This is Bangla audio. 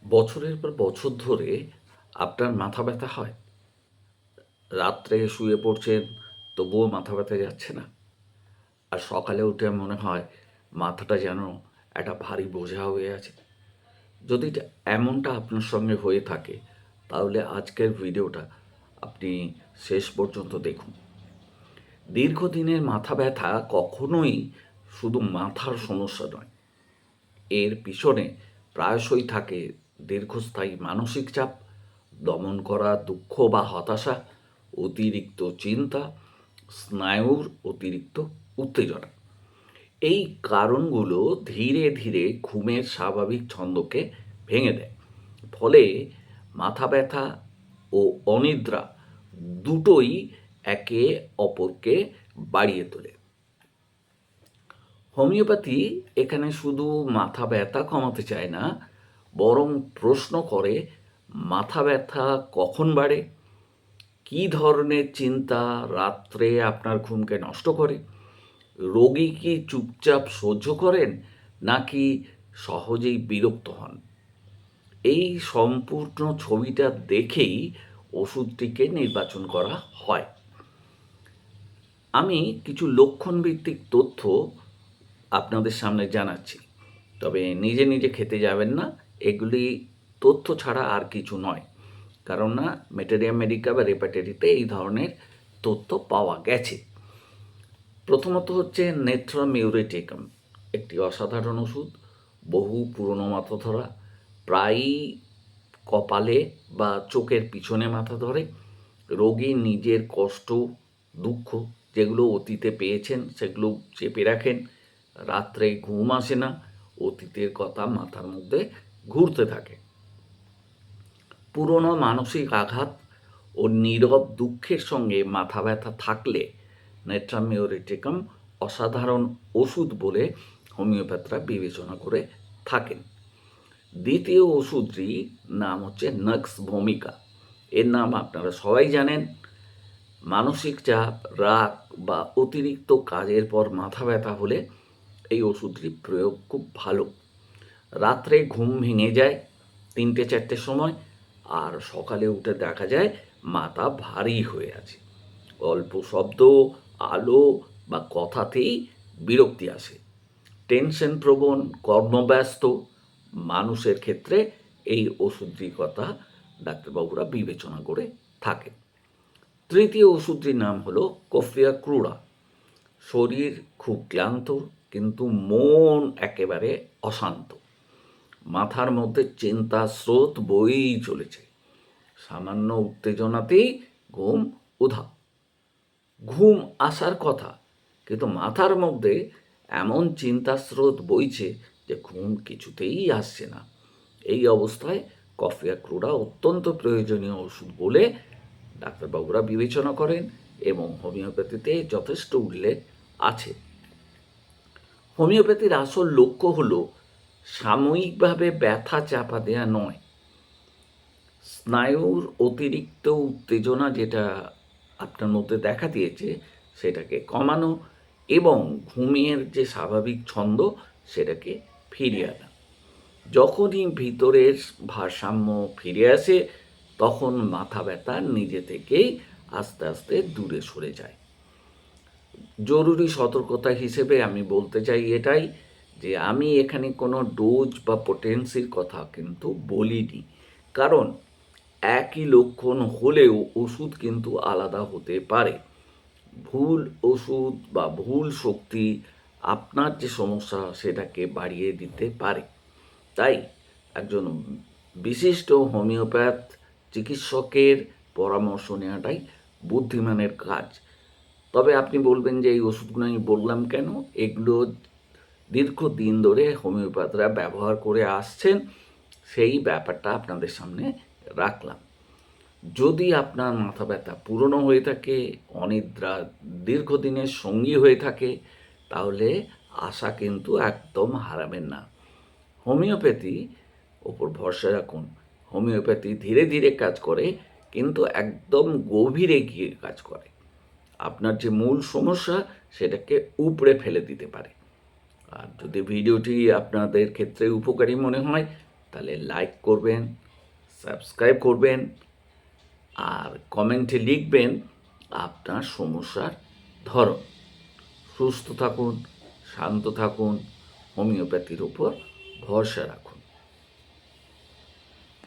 বছরের পর বছর ধরে আপনার মাথা ব্যথা হয়? রাত্রে শুয়ে পড়ছেন, তবুও মাথা ব্যথা যাচ্ছে না। আর সকালে উঠে মনে হয় মাথাটা যেন একটা ভারী বোঝা হয়ে আছে। যদি এমনটা আপনার সঙ্গে হয়ে থাকে, তাহলে আজকের ভিডিওটা আপনি শেষ পর্যন্ত দেখুন। দীর্ঘদিনের মাথা ব্যথা কখনোই শুধু মাথার সমস্যা নয়। এর পিছনে প্রায়শই থাকে দীর্ঘস্থায়ী মানসিক চাপ, দমন করা দুঃখ বা হতাশা, অতিরিক্ত চিন্তা, স্নায়ুর অতিরিক্ত উত্তেজনা। এই কারণগুলো ধীরে ধীরে ঘুমের স্বাভাবিক ছন্দকে ভেঙে দেয়। ফলে মাথা ব্যথা ও অনিদ্রা দুটোই একে অপরকে বাড়িয়ে তোলে। হোমিওপ্যাথি এখানে শুধু মাথা ব্যথা কমাতে চায় না, বরং প্রশ্ন করে মাথা ব্যথা কখন বাড়ে, কী ধরনের চিন্তা রাত্রে আপনার ঘুমকে নষ্ট করে, রোগী কি চুপচাপ সহ্য করেন নাকি সহজেই বিরক্ত হন। এই সম্পূর্ণ ছবিটা দেখেই ওষুধটিকে নির্বাচন করা হয়। আমি কিছু লক্ষণভিত্তিক তথ্য আপনাদের সামনে জানাচ্ছি, তবে নিজে নিজে খেতে যাবেন না। এগুলি তথ্য ছাড়া আর কিছু নয়, কারণ না মেটেরিয়া মেডিকা বা রেপার্টারিতে এই ধরনের তথ্য পাওয়া গেছে। প্রথমত হচ্ছে নেট্রামিউরেটিকাম, একটি অসাধারণ ওষুধ, বহু পুরনো মাথা ধরা, প্রায়ই কপালে বা চোখের পিছনে মাথা ধরে। রোগী নিজের কষ্ট, দুঃখ যেগুলো অতীতে পেয়েছেন সেগুলো চেপে রাখেন। রাত্রে ঘুম আসে না, অতীতের কথা মাথার মধ্যে ঘুরতে থাকে। পুরনো মানসিক আঘাত ও নীরব দুঃখের সঙ্গে মাথা ব্যথা থাকলে নেট্রামিউরেটিকাম অসাধারণ ওষুধ বলে হোমিওপ্যাথরা বিবেচনা করে থাকেন। দ্বিতীয় ওষুধটির নাম হচ্ছে নাক্স ভূমিকা। এর নাম আপনারা সবাই জানেন। মানসিক চাপ, রাগ বা অতিরিক্ত কাজের পর মাথা ব্যথা হলে এই ওষুধটির প্রয়োগ খুব ভালো। রাত্রে ঘুম ভেঙে যায় ৩টে-৪টের সময়, আর সকালে উঠে দেখা যায় মাথা ভারী হয়ে আছে। অল্প শব্দ, আলো বা কথাতেই বিরক্তি আসে। টেনশন প্রবণ, কর্মব্যস্ত মানুষের ক্ষেত্রে এই ওষুধটির কথা ডাক্তারবাবুরা বিবেচনা করে থাকেন। তৃতীয় ওষুধটির নাম হলো কফিয়া ক্রুড়া। শরীর খুব ক্লান্ত, কিন্তু মন একেবারে অশান্ত। মাথার মধ্যে চিন্তার স্রোত বয়েই চলেছে। সামান্য উত্তেজনাতেই ঘুম উধাও। ঘুম আসার কথা, কিন্তু মাথার মধ্যে এমন চিন্তার স্রোত বইছে যে ঘুম কিছুতেই আসছে না। এই অবস্থায় কফিয়া ক্রুড়া অত্যন্ত প্রয়োজনীয় ওষুধ বলে ডাক্তারবাবুরা বিবেচনা করেন, এবং হোমিওপ্যাথিতে যথেষ্ট উল্লেখ আছে। হোমিওপ্যাথির আসল লক্ষ্য হলো সাময়িকভাবে ব্যথা চাপা দেওয়া নয়, স্নায়ুর অতিরিক্ত উত্তেজনা যেটা আপনার মধ্যে দেখা দিয়েছে সেটাকে কমানো এবং ঘুমের যে স্বাভাবিক ছন্দ সেটাকে ফিরিয়ে আনা। যখনই ভিতরের ভারসাম্য ফিরে আসে, তখন মাথা ব্যথা নিজে থেকেই আস্তে আস্তে দূরে সরে যায়। জরুরি সতর্কতা হিসেবে আমি বলতে চাই এটাই, যে আমি এখানে কোনো ডোজ বা পোটেন্সির কথা কিন্তু বলিনি, কারণ একই লক্ষণ হলেও ওষুধ কিন্তু আলাদা হতে পারে। ভুল ওষুধ বা ভুল শক্তি আপনার যে সমস্যা সেটাকে বাড়িয়ে দিতে পারে। তাই একজন বিশিষ্ট হোমিওপ্যাথ চিকিৎসকের পরামর্শ নেওয়াটাই বুদ্ধিমানের কাজ। তবে আপনি বলবেন যে এই ওষুধগুলো আমি বললাম কেন? এগুলো দীর্ঘদিন ধরে হোমিওপ্যাথরা ব্যবহার করে আসছেন, সেই ব্যাপারটা আপনাদের সামনে রাখলাম। যদি আপনার মাথা ব্যথা পুরনো হয়ে থাকে, অনিদ্রা দীর্ঘদিনের সঙ্গী হয়ে থাকে, তাহলে আশা কিন্তু একদম হারাবেন না। হোমিওপ্যাথি ওপর ভরসা রাখুন। হোমিওপ্যাথি ধীরে ধীরে কাজ করে, কিন্তু একদম গভীরে গিয়ে কাজ করে। আপনার যে মূল সমস্যা সেটাকে উপড়ে ফেলে দিতে পারে। আর যদি ভিডিওটি আপনাদের ক্ষেত্রে উপকারী মনে হয়, তাহলে লাইক করবেন, সাবস্ক্রাইব করবেন, আর কমেন্টে লিখবেন আপনার সমস্যার ধরন। সুস্থ থাকুন, শান্ত থাকুন, হোমিওপ্যাথির উপর ভরসা রাখুন।